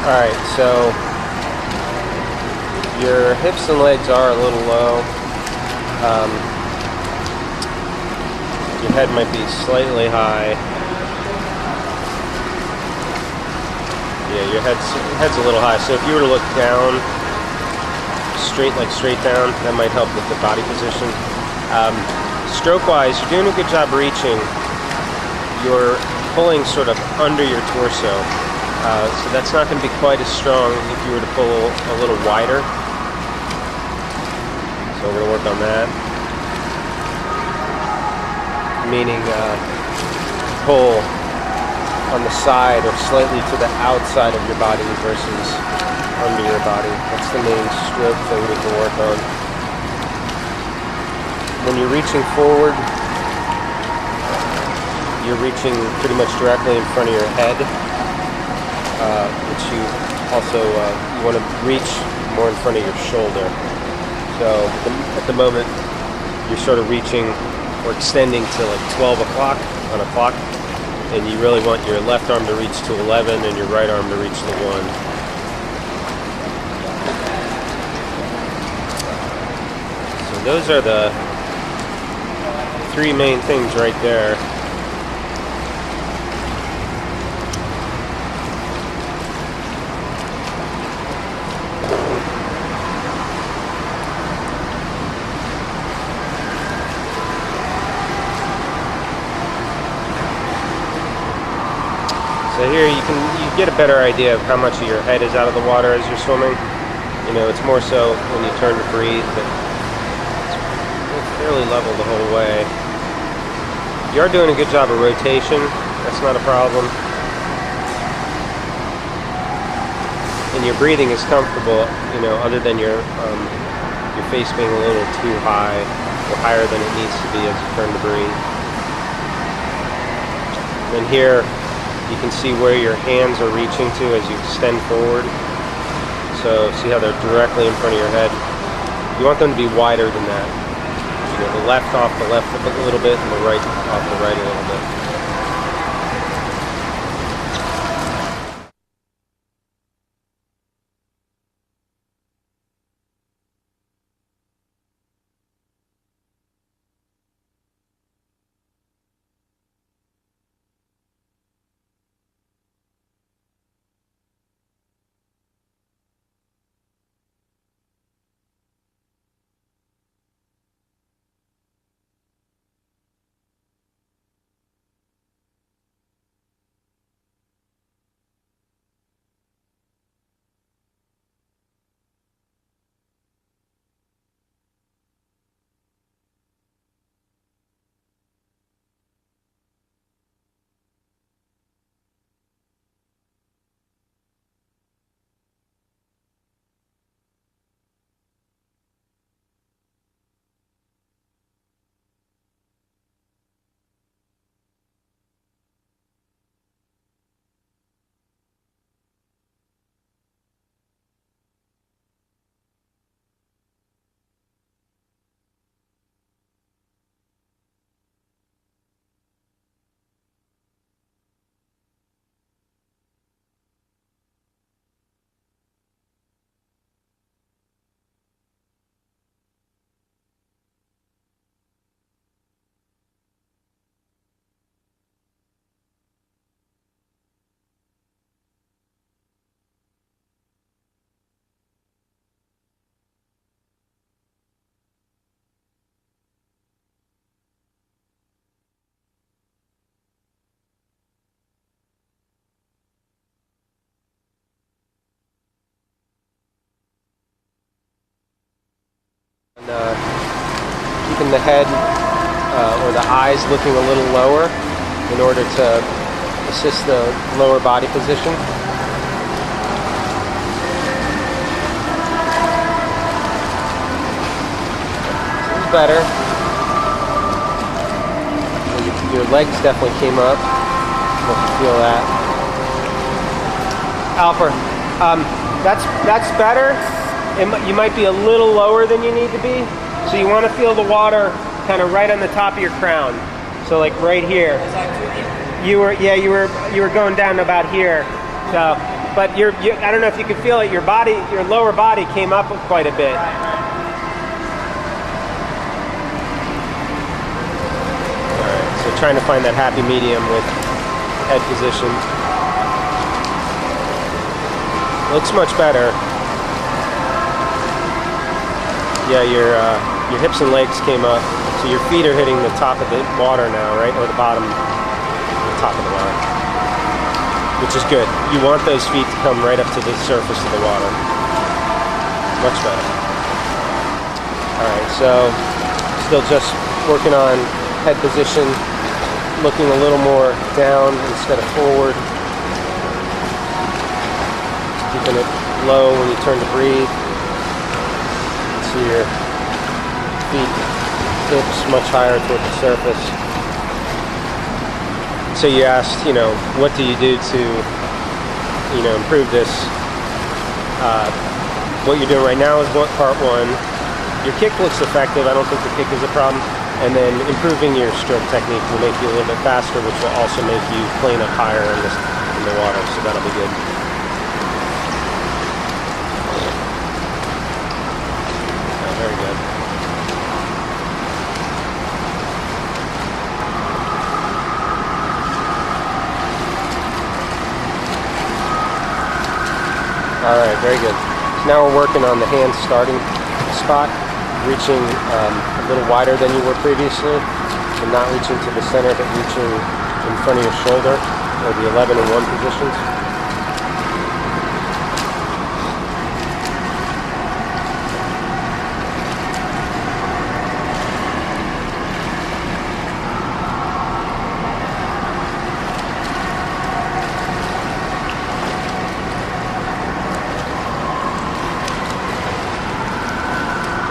Alright, so your hips and legs are a little low. Your head might be slightly high. Yeah, your head's a little high. So if you were to look down, straight down, that might help with the body position. Stroke-wise, you're doing a good job reaching. You're pulling sort of under your torso. So that's not going to be quite as strong if you were to pull a little wider. So we're going to work on that. Meaning pull on the side or slightly to the outside of your body versus under your body. That's the main stroke thing we can work on. When you're reaching forward, you're reaching pretty much directly in front of your head, which you also you want to reach more in front of your shoulder. So at the moment, you're sort of reaching or extending to like 12 o'clock on a clock, and you really want your left arm to reach to 11 and your right arm to reach to 1. So those are the three main things right there. So here you get a better idea of how much of your head is out of the water as you're swimming. You know, it's more so when you turn to breathe, but it's fairly level the whole way. You are doing a good job of rotation. That's not a problem. And your breathing is comfortable, you know, other than your face being a little too high or higher than it needs to be as you turn to breathe. And then here, you can see where your hands are reaching to as you extend forward. So see how they're directly in front of your head. You want them to be wider than that. You know, the left off the left a little bit and the right off the right a little bit. And keeping the head or the eyes looking a little lower in order to assist the lower body position. This is better. Your legs definitely came up. You can feel that. Alper, that's better. You might be a little lower than you need to be, so you want to feel the water kind of right on the top of your crown. So like right here. You were going down about here. So but I don't know if you can feel it. Your lower body came up quite a bit. All right, so trying to find that happy medium with head position. Looks much better. Yeah, your hips and legs came up, so your feet are hitting the top of the water now, right, or the bottom, the top of the water, which is good. You want those feet to come right up to the surface of the water. Much better. All right, so still just working on head position, looking a little more down instead of forward. Keeping it low when you turn to breathe. See your feet, hips much higher toward the surface. So you asked, what do you do to, improve this? What you're doing right now is part one. Your kick looks effective. I don't think the kick is a problem. And then improving your stroke technique will make you a little bit faster, which will also make you plane up higher in the water. So that'll be good. Very good. All right, very good. So now we're working on the hand starting spot, reaching a little wider than you were previously, and not reaching to the center, but reaching in front of your shoulder, or the 11 and 1 positions.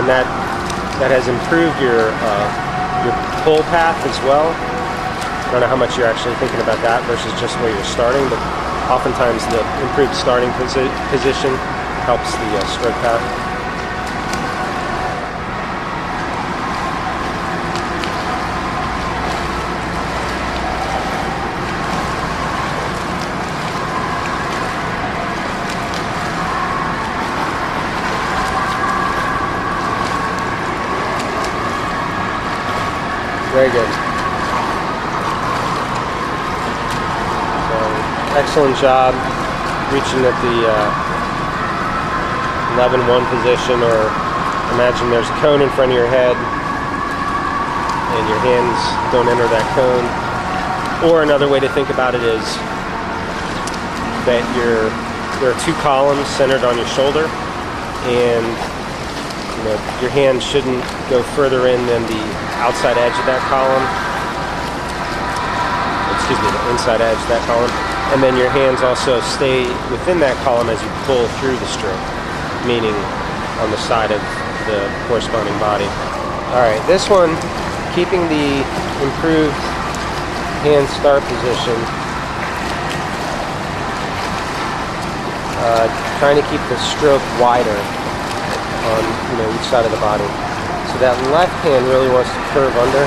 And that has improved your pull path as well. I don't know how much you're actually thinking about that versus just where you're starting, but oftentimes the improved starting position helps the stroke path. Very good. So, excellent job reaching at the 11-1 position, or imagine there's a cone in front of your head and your hands don't enter that cone. Or another way to think about it is that there are two columns centered on your shoulder, and your hand shouldn't go further in than the outside edge of that column. Excuse me, the inside edge of that column. And then your hands also stay within that column as you pull through the stroke, meaning on the side of the corresponding body. All right, this one, keeping the improved hand start position, trying to keep the stroke wider on each side of the body. So that left hand really wants to curve under.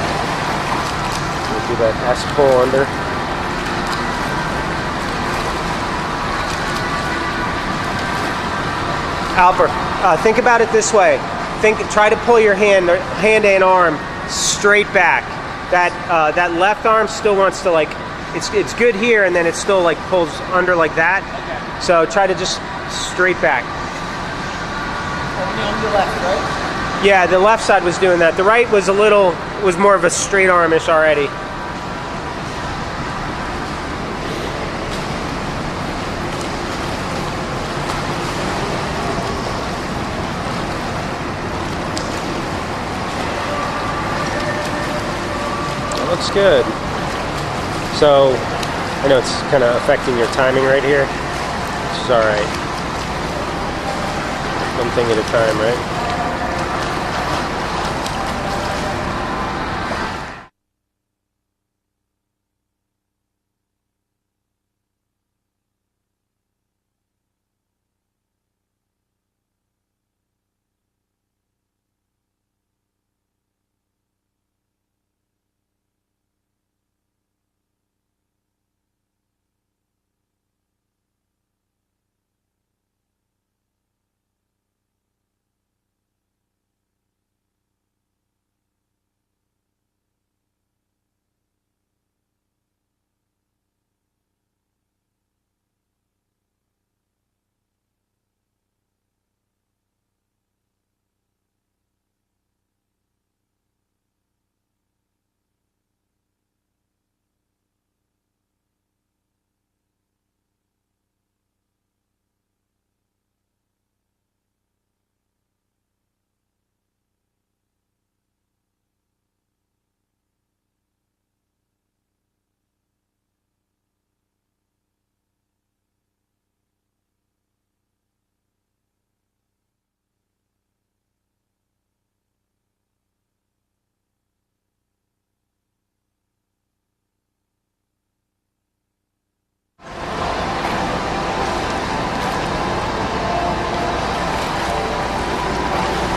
We'll do that S pull under. Alper, think about it this way. Try to pull your hand and arm straight back. That left arm still wants to it's good here, and then it still pulls under like that. Okay. So try to just straight back. On the left, right? Yeah, the left side was doing that. The right was was more of a straight armish already. That looks good. So, I know it's kind of affecting your timing right here. Which is alright. One thing at a time, right?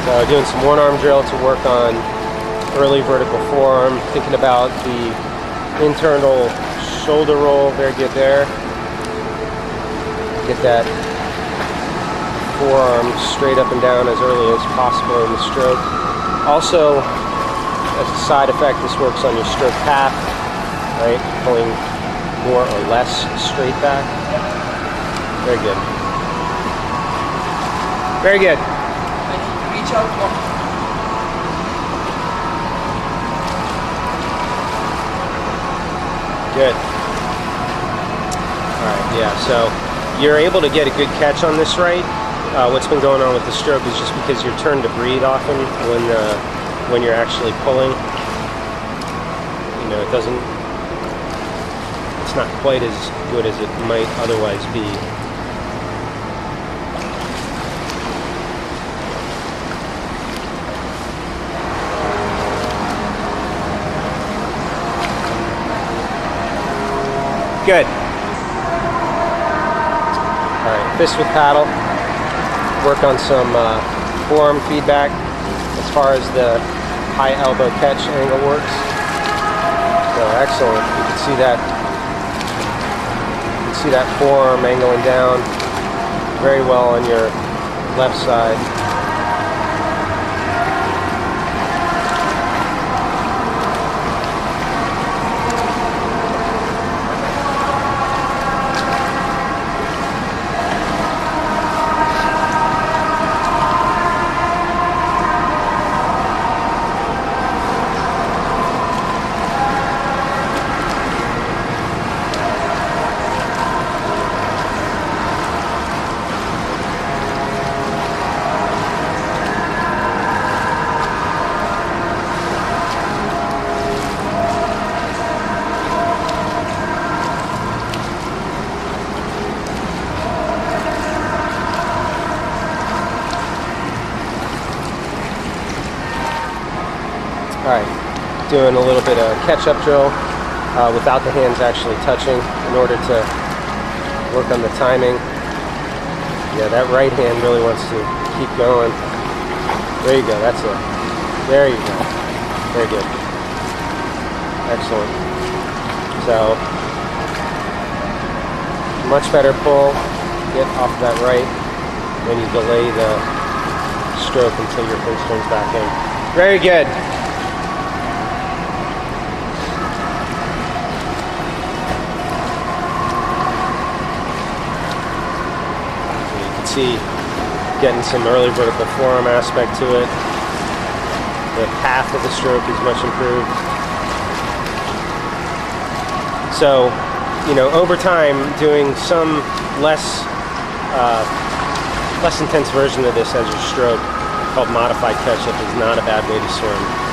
So doing some one-arm drill to work on early vertical forearm, thinking about the internal shoulder roll. Very good there. Get that forearm straight up and down as early as possible in the stroke. Also, as a side effect, this works on your stroke path, right? Pulling more or less straight back. Very good. Very good. Reach out more. Good. All right, yeah, so you're able to get a good catch on this right. What's been going on with the stroke is just because you're turned to breathe often when you're actually pulling. You know, it's not quite as good as it might otherwise be. Good. All right, fist with paddle. Work on some forearm feedback as far as the high elbow catch angle works. So excellent. You can see that. You can see that forearm angling down very well on your left side. Alright, doing a little bit of catch-up drill without the hands actually touching in order to work on the timing. Yeah, that right hand really wants to keep going. There you go, that's it. There you go. Very good. Excellent. So, much better pull. Get off that right. Then you delay the stroke until your face turns back in. Very good. See, getting some early vertical forearm aspect to it. The path of the stroke is much improved. So, you know, over time, doing some less intense version of this as your stroke, called modified catch-up, is not a bad way to swim.